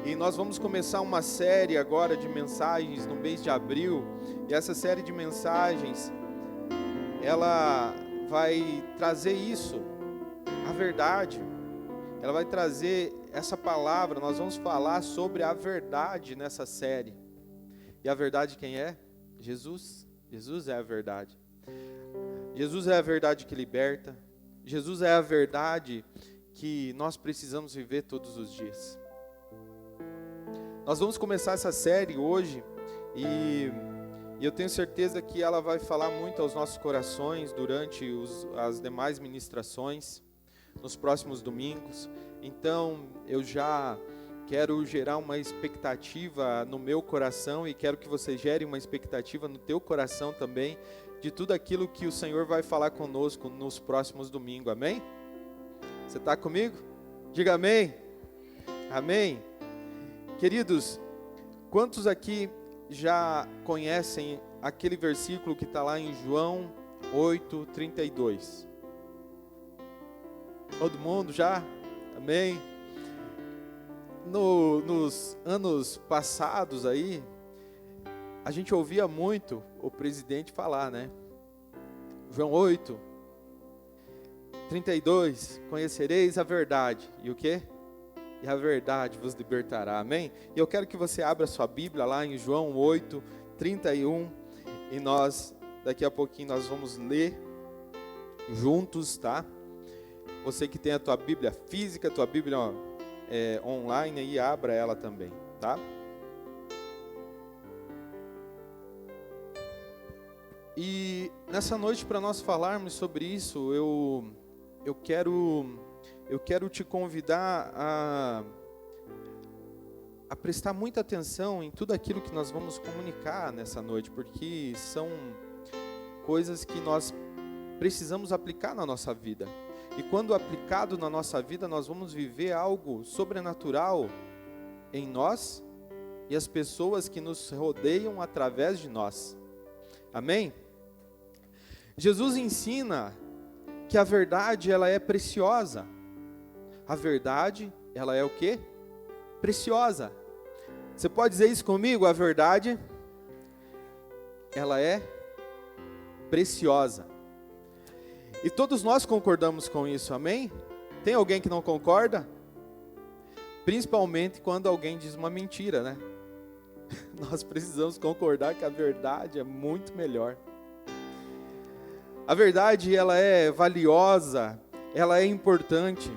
E nós vamos começar uma série agora de mensagens no mês de abril. E essa série de mensagens, ela vai trazer isso, a verdade. Ela vai trazer essa palavra. Nós vamos falar sobre a verdade nessa série. E a verdade quem é? Jesus. Jesus é a verdade. Jesus é a verdade que liberta. Jesus é a verdade que nós precisamos viver todos os dias. Nós vamos começar essa série hoje e eu tenho certeza que ela vai falar muito aos nossos corações durante as demais ministrações, nos próximos domingos. Então eu já quero gerar uma expectativa no meu coração e quero que você gere uma expectativa no teu coração também de tudo aquilo que o Senhor vai falar conosco nos próximos domingos, amém? Você está comigo? Diga amém. Amém. Queridos, quantos aqui já conhecem aquele versículo que está lá em João 8:32? Todo mundo já? Amém? Nos anos passados aí, a gente ouvia muito o presidente falar, né? João 8:32, conhecereis a verdade. E o quê? E a verdade vos libertará, amém? E eu quero que você abra sua Bíblia lá em João 8:31. E nós, daqui a pouquinho, nós vamos ler juntos, tá? Você que tem a tua Bíblia física, a tua Bíblia online, aí abra ela também, tá? E nessa noite, para nós falarmos sobre isso, eu quero te convidar a prestar muita atenção em tudo aquilo que nós vamos comunicar nessa noite, porque são coisas que nós precisamos aplicar na nossa vida. E quando aplicado na nossa vida, nós vamos viver algo sobrenatural em nós e as pessoas que nos rodeiam através de nós. Amém? Jesus ensina que a verdade, ela é preciosa. A verdade, ela é o quê? Preciosa. Você pode dizer isso comigo? A verdade, ela é preciosa. E todos nós concordamos com isso, amém? Tem alguém que não concorda? Principalmente quando alguém diz uma mentira, né? Nós precisamos concordar que a verdade é muito melhor. A verdade, ela é valiosa, ela é importante.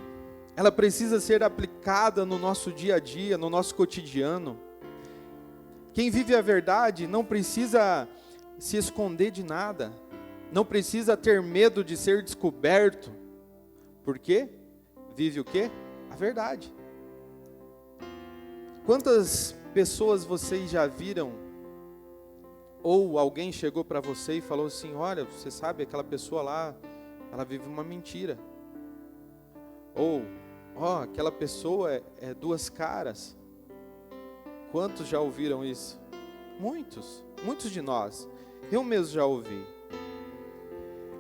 Ela precisa ser aplicada no nosso dia a dia, no nosso cotidiano. Quem vive a verdade não precisa se esconder de nada. Não precisa ter medo de ser descoberto. Por quê? Vive o quê? A verdade. Quantas pessoas vocês já viram? Ou alguém chegou para você e falou assim: olha, você sabe, aquela pessoa lá, ela vive uma mentira. Ou, aquela pessoa é duas caras. Quantos já ouviram isso? Muitos de nós. Eu mesmo já ouvi.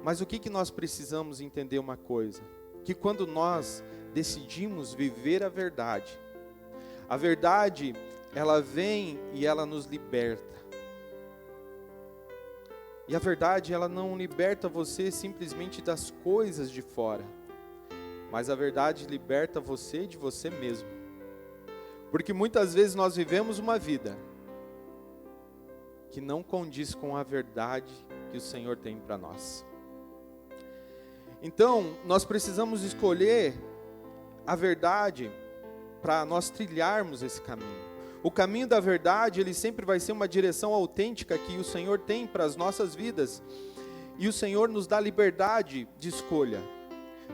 Mas o que nós precisamos entender uma coisa? Que quando nós decidimos viver a verdade, ela vem e ela nos liberta. E a verdade, ela não liberta você simplesmente das coisas de fora, mas a verdade liberta você de você mesmo. Porque muitas vezes nós vivemos uma vida que não condiz com a verdade que o Senhor tem para nós. Então, nós precisamos escolher a verdade para nós trilharmos esse caminho. O caminho da verdade, ele sempre vai ser uma direção autêntica que o Senhor tem para as nossas vidas. E o Senhor nos dá liberdade de escolha.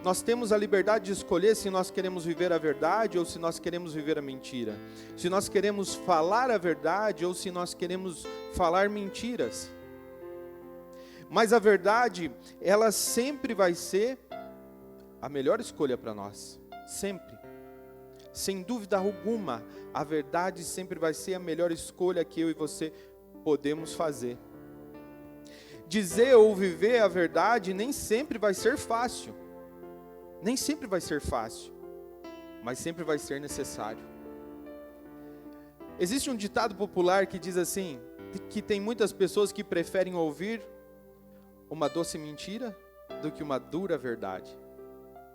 Nós temos a liberdade de escolher se nós queremos viver a verdade ou se nós queremos viver a mentira. Se nós queremos falar a verdade ou se nós queremos falar mentiras. Mas a verdade, ela sempre vai ser a melhor escolha para nós. Sempre. Sem dúvida alguma, a verdade sempre vai ser a melhor escolha que eu e você podemos fazer. Dizer ou viver a verdade nem sempre vai ser fácil. Nem sempre vai ser fácil, mas sempre vai ser necessário. Existe um ditado popular que diz assim, que tem muitas pessoas que preferem ouvir uma doce mentira do que uma dura verdade,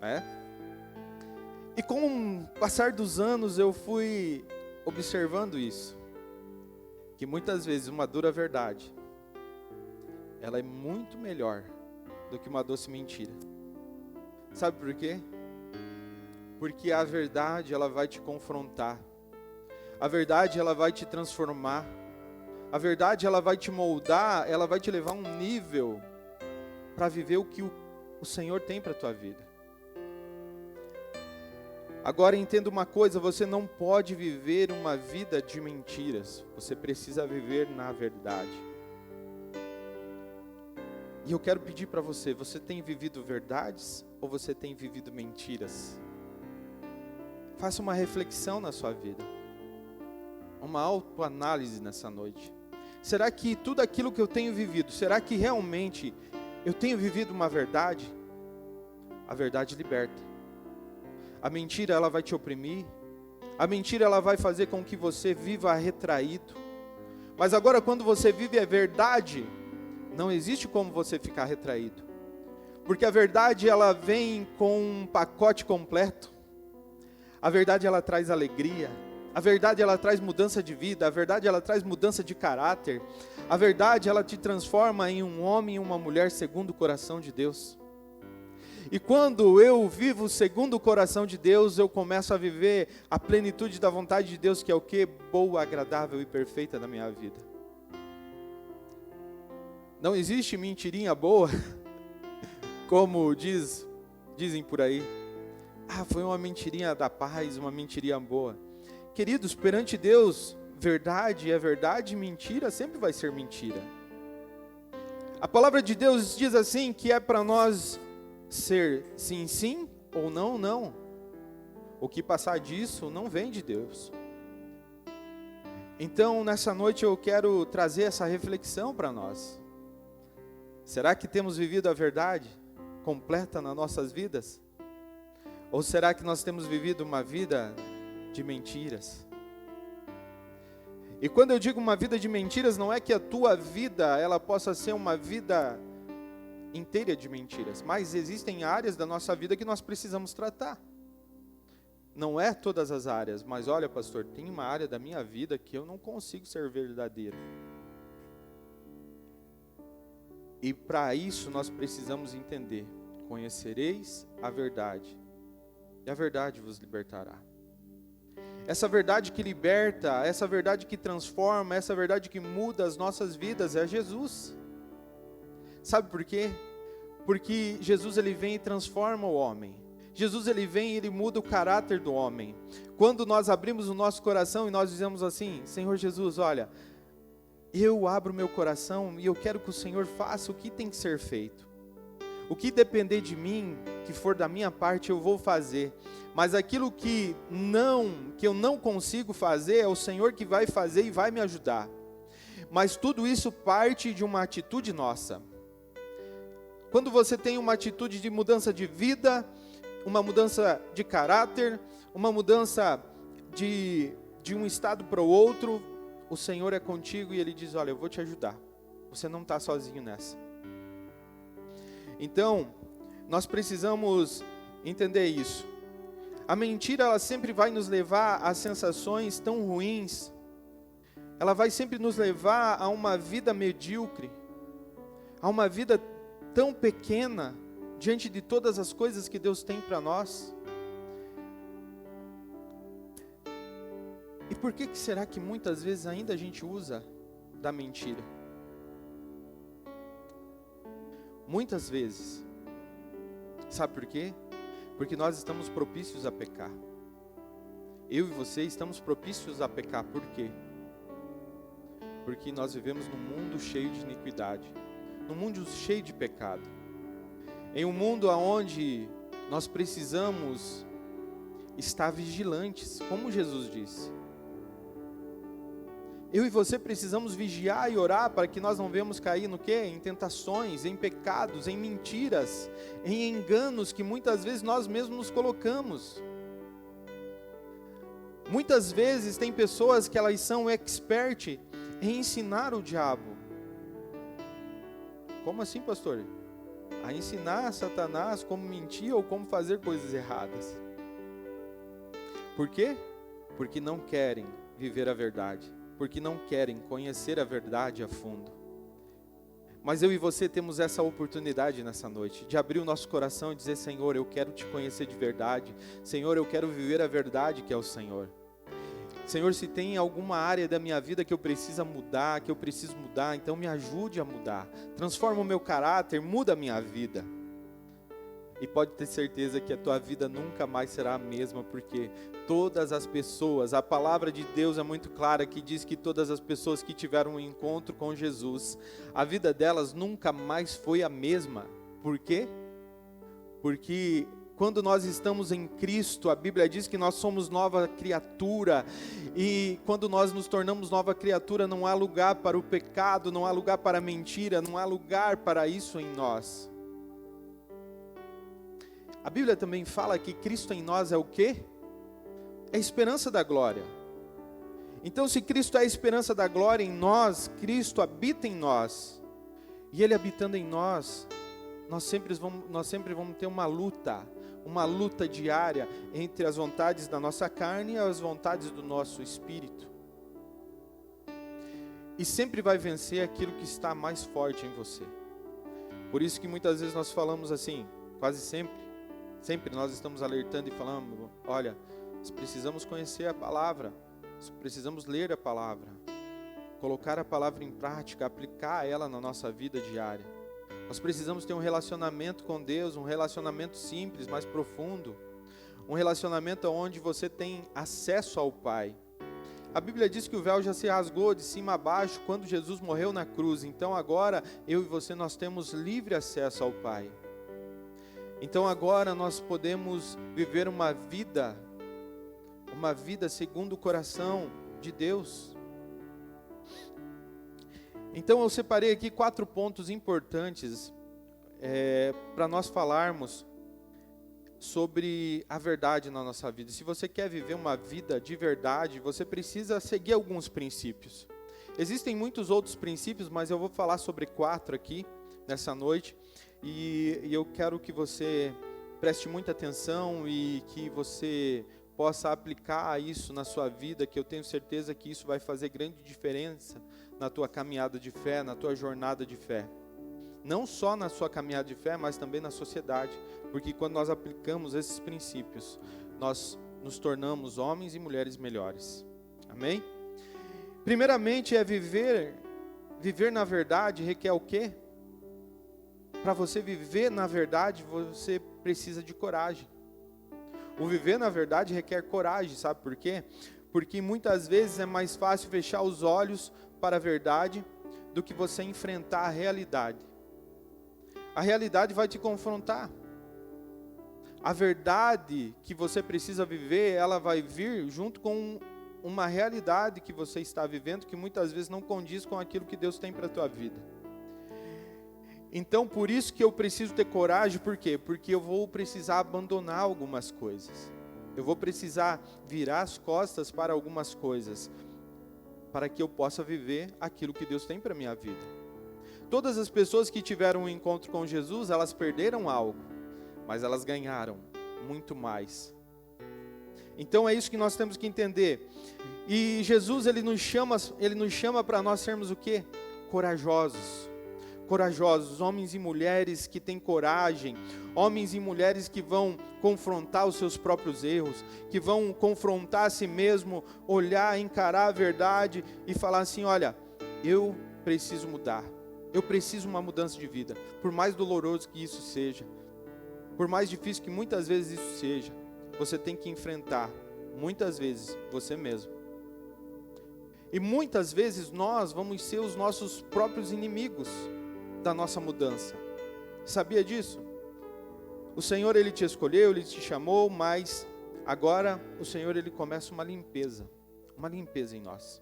né? E com o passar dos anos eu fui observando isso, que muitas vezes uma dura verdade, ela é muito melhor do que uma doce mentira. Sabe por quê? Porque a verdade, ela vai te confrontar. A verdade, ela vai te transformar. A verdade, ela vai te moldar, ela vai te levar a um nível para viver o que o Senhor tem para a tua vida. Agora entenda uma coisa, você não pode viver uma vida de mentiras. Você precisa viver na verdade. E eu quero pedir para você, você tem vivido verdades ou você tem vivido mentiras? Faça uma reflexão na sua vida. Uma autoanálise nessa noite. Será que tudo aquilo que eu tenho vivido, será que realmente eu tenho vivido uma verdade? A verdade liberta. A mentira, ela vai te oprimir. A mentira, ela vai fazer com que você viva retraído. Mas agora, quando você vive a verdade, não existe como você ficar retraído. Porque a verdade, ela vem com um pacote completo. A verdade, ela traz alegria. A verdade, ela traz mudança de vida. A verdade, ela traz mudança de caráter. A verdade, ela te transforma em um homem e uma mulher segundo o coração de Deus. E quando eu vivo segundo o coração de Deus, eu começo a viver a plenitude da vontade de Deus, que é o que? Boa, agradável e perfeita na minha vida. Não existe mentirinha boa, como dizem por aí. Foi uma mentirinha da paz, uma mentirinha boa. Queridos, perante Deus, verdade é verdade, mentira sempre vai ser mentira. A palavra de Deus diz assim, que é para nós ser sim, sim, ou não, não. O que passar disso não vem de Deus. Então, nessa noite eu quero trazer essa reflexão para nós. Será que temos vivido a verdade completa nas nossas vidas? Ou será que nós temos vivido uma vida de mentiras? E quando eu digo uma vida de mentiras, não é que a tua vida ela possa ser uma vida inteira de mentiras, mas existem áreas da nossa vida que nós precisamos tratar. Não é todas as áreas, mas olha, pastor, tem uma área da minha vida que eu não consigo ser verdadeiro. E para isso nós precisamos entender: conhecereis a verdade, e a verdade vos libertará. Essa verdade que liberta, essa verdade que transforma, essa verdade que muda as nossas vidas é Jesus. Sabe por quê? Porque Jesus ele vem e transforma o homem. Jesus ele vem e ele muda o caráter do homem. Quando nós abrimos o nosso coração e nós dizemos assim: Senhor Jesus, olha, eu abro meu coração e eu quero que o Senhor faça o que tem que ser feito. O que depender de mim, que for da minha parte, eu vou fazer. Mas aquilo que eu não consigo fazer, é o Senhor que vai fazer e vai me ajudar. Mas tudo isso parte de uma atitude nossa. Quando você tem uma atitude de mudança de vida, uma mudança de caráter, uma mudança de um estado para o outro, o Senhor é contigo e Ele diz: olha, eu vou te ajudar. Você não está sozinho nessa. Então, nós precisamos entender isso. A mentira, ela sempre vai nos levar a sensações tão ruins. Ela vai sempre nos levar a uma vida medíocre, a uma vida tão pequena diante de todas as coisas que Deus tem para nós. E por que será que muitas vezes ainda a gente usa da mentira? Muitas vezes. Sabe por quê? Porque nós estamos propícios a pecar. Eu e você estamos propícios a pecar. Por quê? Porque nós vivemos num mundo cheio de iniquidade, num mundo cheio de pecado, em um mundo onde nós precisamos estar vigilantes, como Jesus disse. Eu e você precisamos vigiar e orar para que nós não venhamos cair no quê? Em tentações, em pecados, em mentiras, em enganos que muitas vezes nós mesmos nos colocamos. Muitas vezes tem pessoas que elas são expert em ensinar o diabo. Como assim, pastor? A ensinar Satanás como mentir ou como fazer coisas erradas. Por quê? Porque não querem viver a verdade. Porque não querem conhecer a verdade a fundo. Mas eu e você temos essa oportunidade nessa noite, de abrir o nosso coração e dizer: Senhor, eu quero te conhecer de verdade. Senhor, eu quero viver a verdade que é o Senhor. Senhor, se tem alguma área da minha vida que eu preciso mudar, então me ajude a mudar. Transforma o meu caráter, muda a minha vida. E pode ter certeza que a tua vida nunca mais será a mesma, porque todas as pessoas, a palavra de Deus é muito clara, que diz que todas as pessoas que tiveram um encontro com Jesus, a vida delas nunca mais foi a mesma. Por quê? Porque quando nós estamos em Cristo, a Bíblia diz que nós somos nova criatura, e quando nós nos tornamos nova criatura, não há lugar para o pecado, não há lugar para a mentira, não há lugar para isso em nós. A Bíblia também fala que Cristo em nós é o quê? É a esperança da glória. Então, se Cristo é a esperança da glória em nós, Cristo habita em nós, e Ele habitando em nós, nós sempre vamos ter uma luta diária entre as vontades da nossa carne e as vontades do nosso espírito. E sempre vai vencer aquilo que está mais forte em você. Por isso que muitas vezes nós falamos assim, quase sempre nós estamos alertando e falando: olha, nós precisamos conhecer a palavra, nós precisamos ler a palavra, colocar a palavra em prática, aplicar ela na nossa vida diária. Nós precisamos ter um relacionamento com Deus, um relacionamento simples, mas profundo, um relacionamento onde você tem acesso ao Pai. A Bíblia diz que o véu já se rasgou de cima a baixo quando Jesus morreu na cruz. Então agora, eu e você, nós temos livre acesso ao Pai. Então agora nós podemos viver uma vida segundo o coração de Deus. Então eu separei aqui 4 pontos importantes para nós falarmos sobre a verdade na nossa vida. Se você quer viver uma vida de verdade, você precisa seguir alguns princípios. Existem muitos outros princípios, mas eu vou falar sobre 4 aqui nessa noite. E eu quero que você preste muita atenção e que você possa aplicar isso na sua vida, que eu tenho certeza que isso vai fazer grande diferença na tua caminhada de fé, na tua jornada de fé. Não só na sua caminhada de fé, mas também na sociedade, porque quando nós aplicamos esses princípios, nós nos tornamos homens e mulheres melhores. Amém? Primeiramente viver na verdade requer o quê? Para você viver na verdade, você precisa de coragem. O viver na verdade requer coragem, sabe por quê? Porque muitas vezes é mais fácil fechar os olhos para a verdade do que você enfrentar a realidade. A realidade vai te confrontar. A verdade que você precisa viver, ela vai vir junto com uma realidade que você está vivendo, que muitas vezes não condiz com aquilo que Deus tem para a tua vida. Então, por isso que eu preciso ter coragem, por quê? Porque eu vou precisar abandonar algumas coisas. Eu vou precisar virar as costas para algumas coisas, para que eu possa viver aquilo que Deus tem para a minha vida. Todas as pessoas que tiveram um encontro com Jesus, elas perderam algo, mas elas ganharam muito mais. Então é isso que nós temos que entender. E Jesus, Ele nos chama para nós sermos o quê? Corajosos, homens e mulheres que têm coragem, homens e mulheres que vão confrontar os seus próprios erros, que vão confrontar a si mesmo, olhar, encarar a verdade e falar assim: olha, eu preciso mudar, eu preciso uma mudança de vida, por mais doloroso que isso seja, por mais difícil que muitas vezes isso seja, você tem que enfrentar, muitas vezes, você mesmo. E muitas vezes nós vamos ser os nossos próprios inimigos da nossa mudança. Sabia disso? O Senhor, Ele te escolheu, Ele te chamou, mas agora o Senhor, Ele começa uma limpeza em nós.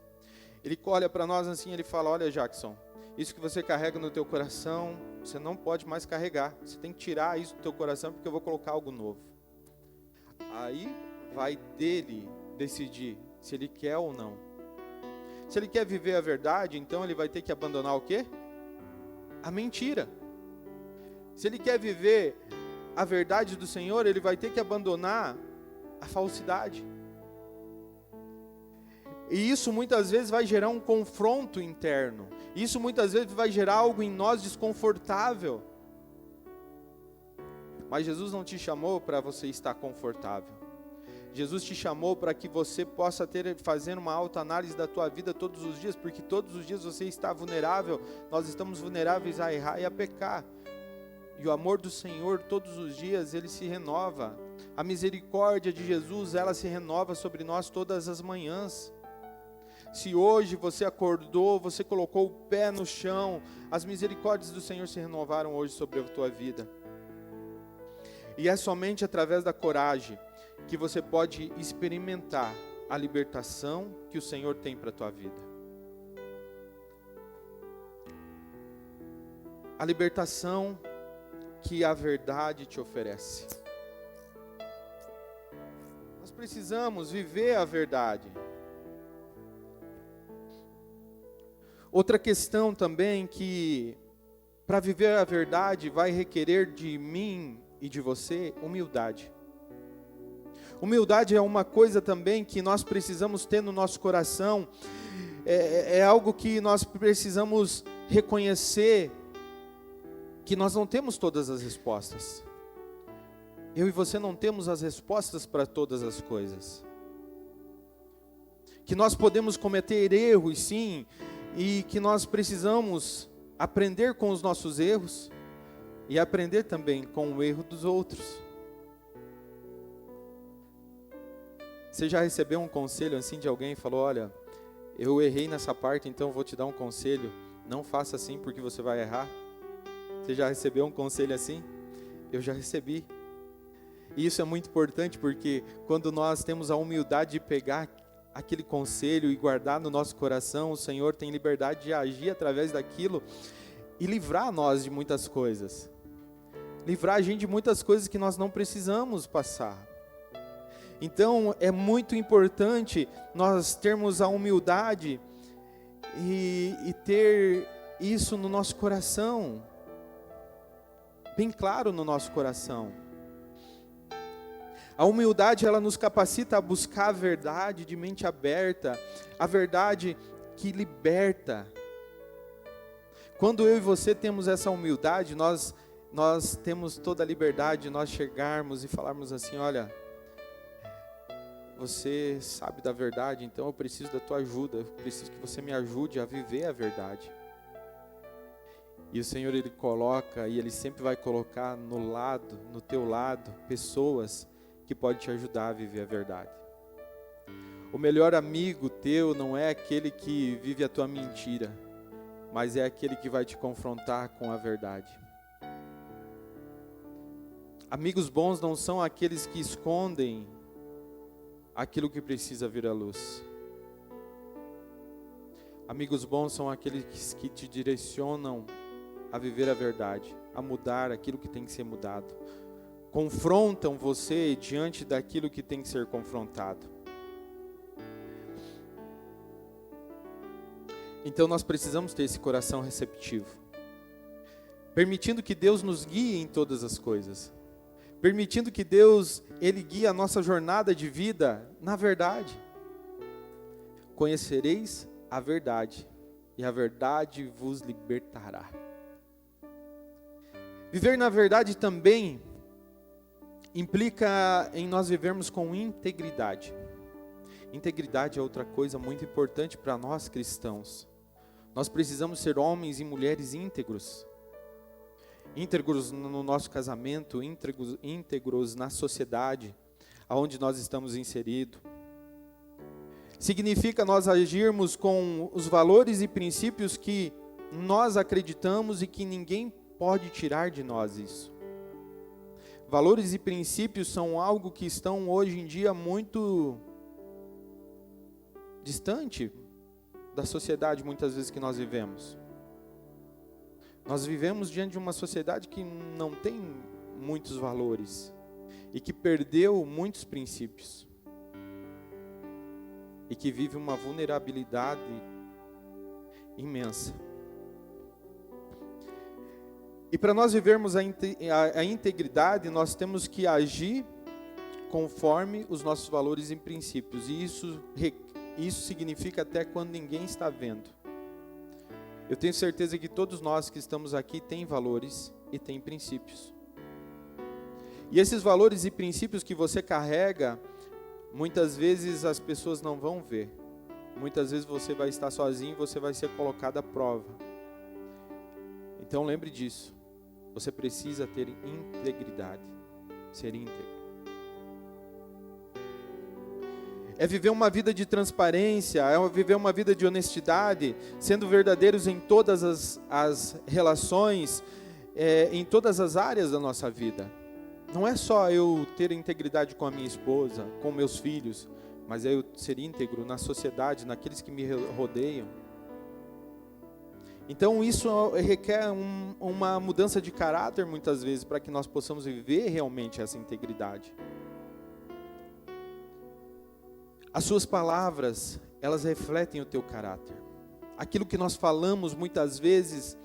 Ele olha para nós assim, Ele fala: olha, Jackson, isso que você carrega no teu coração, você não pode mais carregar, você tem que tirar isso do teu coração, porque eu vou colocar algo novo. Aí vai dele decidir se ele quer ou não. Se ele quer viver a verdade, então ele vai ter que abandonar o quê? A mentira. Se ele quer viver a verdade do Senhor, ele vai ter que abandonar a falsidade. E isso muitas vezes vai gerar um confronto interno. Isso muitas vezes vai gerar algo em nós desconfortável. Mas Jesus não te chamou para você estar confortável. Jesus te chamou para que você possa fazer uma autoanálise da tua vida todos os dias, porque todos os dias você está vulnerável, nós estamos vulneráveis a errar e a pecar. E o amor do Senhor todos os dias, ele se renova. A misericórdia de Jesus, ela se renova sobre nós todas as manhãs. Se hoje você acordou, você colocou o pé no chão, as misericórdias do Senhor se renovaram hoje sobre a tua vida. E é somente através da coragem que você pode experimentar a libertação que o Senhor tem para a tua vida. A libertação que a verdade te oferece. Nós precisamos viver a verdade. Outra questão também que, para viver a verdade, vai requerer de mim e de você humildade. Humildade é uma coisa também que nós precisamos ter no nosso coração, é algo que nós precisamos reconhecer, que nós não temos todas as respostas. Eu e você não temos as respostas para todas as coisas. Que nós podemos cometer erros, sim, e que nós precisamos aprender com os nossos erros e aprender também com o erro dos outros. Você já recebeu um conselho assim de alguém e falou: olha, eu errei nessa parte, então vou te dar um conselho, não faça assim porque você vai errar? Você já recebeu um conselho assim? Eu já recebi. E isso é muito importante, porque quando nós temos a humildade de pegar aquele conselho e guardar no nosso coração, o Senhor tem liberdade de agir através daquilo e livrar nós de muitas coisas. Livrar a gente de muitas coisas que nós não precisamos passar. Então é muito importante nós termos a humildade e ter isso no nosso coração, bem claro no nosso coração. A humildade, ela nos capacita a buscar a verdade de mente aberta, a verdade que liberta. Quando eu e você temos essa humildade, nós temos toda a liberdade de nós chegarmos e falarmos assim: olha, você sabe da verdade, então eu preciso da tua ajuda, eu preciso que você me ajude a viver a verdade. E o Senhor, Ele coloca, e Ele sempre vai colocar no teu lado, pessoas que podem te ajudar a viver a verdade. O melhor amigo teu não é aquele que vive a tua mentira, mas é aquele que vai te confrontar com a verdade. Amigos bons não são aqueles que escondem aquilo que precisa vir à luz. Amigos bons são aqueles que te direcionam a viver a verdade, a mudar aquilo que tem que ser mudado. Confrontam você diante daquilo que tem que ser confrontado. Então nós precisamos ter esse coração receptivo, permitindo que Deus nos guie em todas as coisas, permitindo que Deus, Ele guie a nossa jornada de vida na verdade. Conhecereis a verdade, e a verdade vos libertará. Viver na verdade também implica em nós vivermos com integridade. Integridade é outra coisa muito importante para nós cristãos. Nós precisamos ser homens e mulheres íntegros. Íntegros no nosso casamento, íntegros na sociedade aonde nós estamos inseridos. Significa nós agirmos com os valores e princípios que nós acreditamos e que ninguém pode tirar de nós isso. Valores e princípios são algo que estão hoje em dia muito distante da sociedade, muitas vezes, que nós vivemos. Nós vivemos diante de uma sociedade que não tem muitos valores e que perdeu muitos princípios. e que vive uma vulnerabilidade imensa. E para nós vivermos a integridade, nós temos que agir conforme os nossos valores e princípios. E isso significa até quando ninguém está vendo. Eu tenho certeza que todos nós que estamos aqui têm valores e têm princípios. E esses valores e princípios que você carrega, muitas vezes as pessoas não vão ver. Muitas vezes você vai estar sozinho e você vai ser colocado à prova. Então lembre disso. Você precisa ter integridade. Ser íntegro. É viver uma vida de transparência, é viver uma vida de honestidade, sendo verdadeiros em todas as relações, em todas as áreas da nossa vida. Não é só eu ter integridade com a minha esposa, com meus filhos, mas é eu ser íntegro na sociedade, naqueles que me rodeiam. Então isso requer uma mudança de caráter muitas vezes, para que nós possamos viver realmente essa integridade. As suas palavras, elas refletem o teu caráter. Aquilo que nós falamos muitas vezes,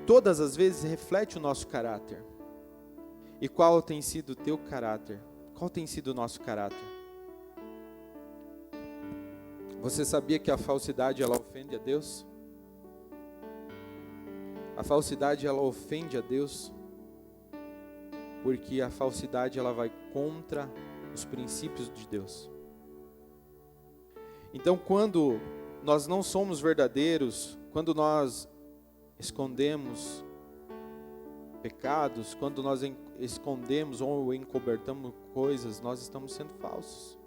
todas as vezes, reflete o nosso caráter. E qual tem sido o teu caráter? Qual tem sido o nosso caráter? Você sabia que a falsidade, ela ofende a Deus? A falsidade, ela ofende a Deus, porque a falsidade, ela vai contra os princípios de Deus. Então, quando nós não somos verdadeiros, quando nós escondemos pecados, quando nós escondemos ou encobertamos coisas, nós estamos sendo falsos.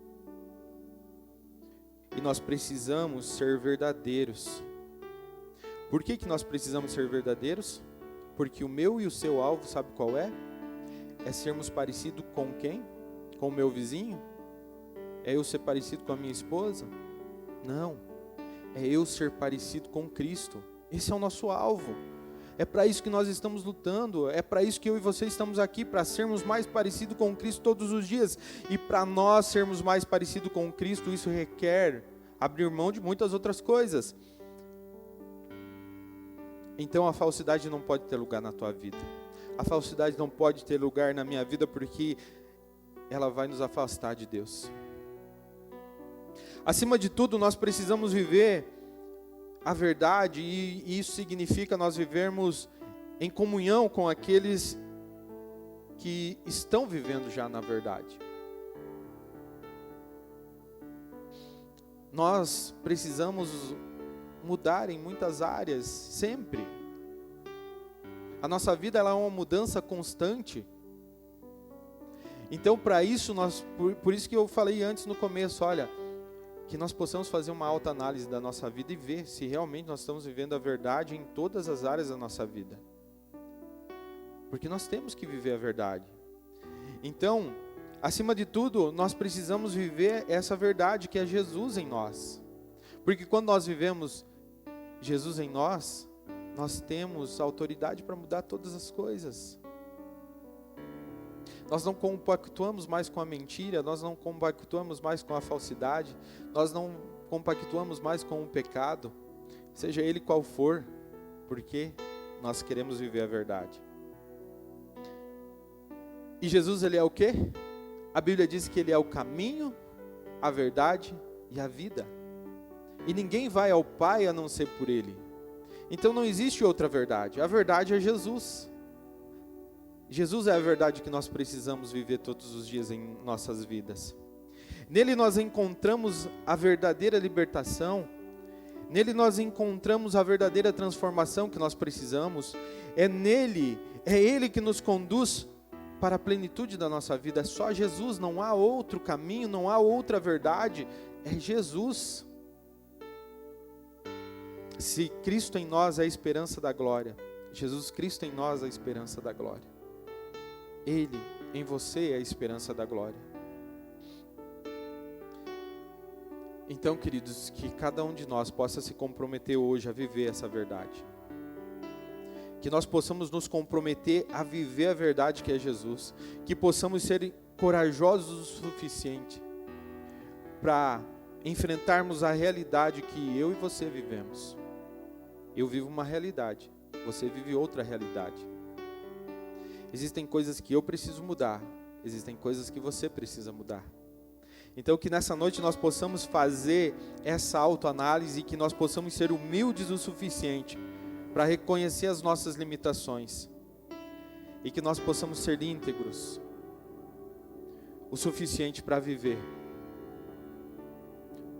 E nós precisamos ser verdadeiros. Por que nós precisamos ser verdadeiros? Porque o meu e o seu alvo, sabe qual é? É sermos parecidos com quem? Com o meu vizinho? É eu ser parecido com a minha esposa? Não, é eu ser parecido com Cristo. Esse é o nosso alvo. É para isso que nós estamos lutando. É para isso que eu e você estamos aqui, para sermos mais parecidos com Cristo todos os dias. E para nós sermos mais parecidos com Cristo, isso requer abrir mão de muitas outras coisas. Então a falsidade não pode ter lugar na tua vida. A falsidade não pode ter lugar na minha vida, porque ela vai nos afastar de Deus. Acima de tudo, nós precisamos viver a verdade, e isso significa nós vivermos em comunhão com aqueles que estão vivendo já na verdade. Nós precisamos mudar em muitas áreas, sempre. A nossa vida, ela é uma mudança constante. Então, para isso, por isso que eu falei antes no começo, olha, que nós possamos fazer uma autoanálise da nossa vida e ver se realmente nós estamos vivendo a verdade em todas as áreas da nossa vida. Porque nós temos que viver a verdade. Então, acima de tudo, nós precisamos viver essa verdade que é Jesus em nós. Porque quando nós vivemos Jesus em nós, nós temos autoridade para mudar todas as coisas. Nós não compactuamos mais com a mentira, nós não compactuamos mais com a falsidade, nós não compactuamos mais com o pecado, seja ele qual for, porque nós queremos viver a verdade. E Jesus, ele é o quê? A Bíblia diz que ele é o caminho, a verdade e a vida. E ninguém vai ao Pai a não ser por ele. Então não existe outra verdade, a verdade é Jesus. Jesus é a verdade que nós precisamos viver todos os dias em nossas vidas. Nele nós encontramos a verdadeira libertação. Nele nós encontramos a verdadeira transformação que nós precisamos. É Ele que nos conduz para a plenitude da nossa vida. É só Jesus, não há outro caminho, não há outra verdade. É Jesus. Se Cristo em nós é a esperança da glória, Jesus Cristo em nós é a esperança da glória. Ele em você é a esperança da glória. Então, queridos, que cada um de nós possa se comprometer hoje a viver essa verdade. Que nós possamos nos comprometer a viver a verdade que é Jesus. Que possamos ser corajosos o suficiente para enfrentarmos a realidade que eu e você vivemos. Eu vivo uma realidade, você vive outra realidade. Existem coisas que eu preciso mudar, existem coisas que você precisa mudar. Então que nessa noite nós possamos fazer essa autoanálise e que nós possamos ser humildes o suficiente para reconhecer as nossas limitações. E que nós possamos ser íntegros o suficiente para viver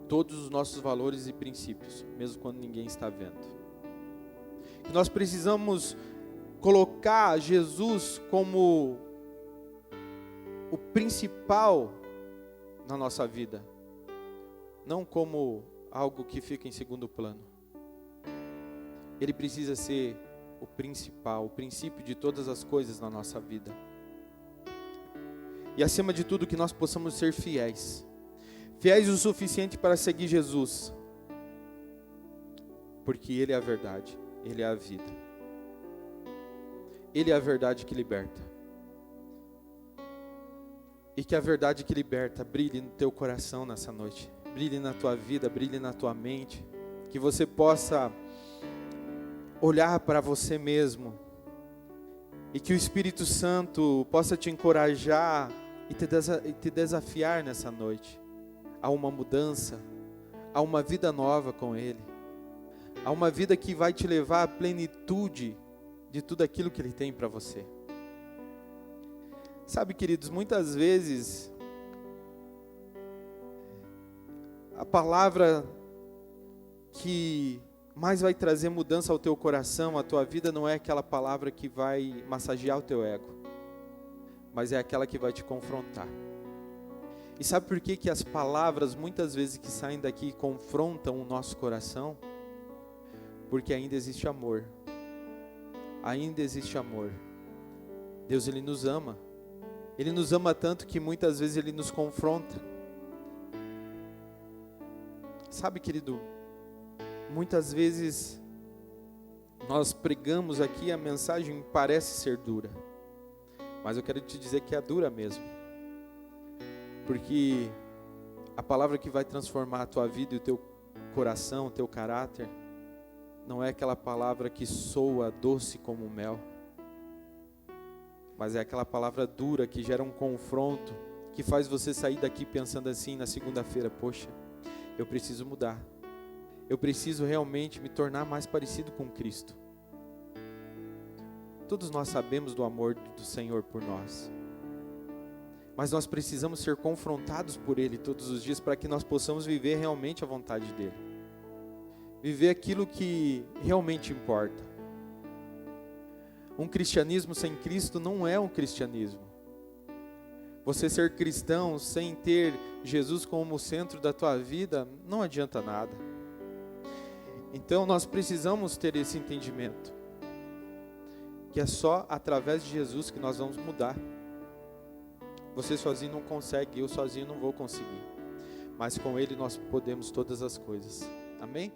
todos os nossos valores e princípios, mesmo quando ninguém está vendo. Que nós precisamos colocar Jesus como o principal na nossa vida, não como algo que fica em segundo plano. Ele precisa ser o principal, o princípio de todas as coisas na nossa vida. E acima de tudo que nós possamos ser fiéis. Fiéis o suficiente para seguir Jesus. Porque Ele é a verdade, Ele é a vida. Ele é a verdade que liberta. E que a verdade que liberta brilhe no teu coração nessa noite. Brilhe na tua vida, brilhe na tua mente. Que você possa olhar para você mesmo. E que o Espírito Santo possa te encorajar e te desafiar nessa noite. A uma mudança, a uma vida nova com Ele. A uma vida que vai te levar à plenitude de tudo aquilo que Ele tem para você. Sabe, queridos, muitas vezes a palavra que mais vai trazer mudança ao teu coração, à tua vida, não é aquela palavra que vai massagear o teu ego, mas é aquela que vai te confrontar. E sabe por que as palavras muitas vezes que saem daqui confrontam o nosso coração? Porque ainda existe amor. Ainda existe amor. Deus, Ele nos ama. Ele nos ama tanto que muitas vezes Ele nos confronta. Sabe, querido, muitas vezes nós pregamos aqui, a mensagem parece ser dura. Mas eu quero te dizer que é dura mesmo. Porque a palavra que vai transformar a tua vida e o teu coração, o teu caráter, não é aquela palavra que soa doce como mel. Mas é aquela palavra dura que gera um confronto, que faz você sair daqui pensando assim na segunda-feira: poxa, eu preciso mudar. Eu preciso realmente me tornar mais parecido com Cristo. Todos nós sabemos do amor do Senhor por nós. Mas nós precisamos ser confrontados por Ele todos os dias para que nós possamos viver realmente a vontade dEle. Viver aquilo que realmente importa. Um cristianismo sem Cristo não é um cristianismo. Você ser cristão sem ter Jesus como centro da tua vida não adianta nada. Então nós precisamos ter esse entendimento, que é só através de Jesus que nós vamos mudar. Você sozinho não consegue, eu sozinho não vou conseguir, mas com Ele nós podemos todas as coisas. Amém?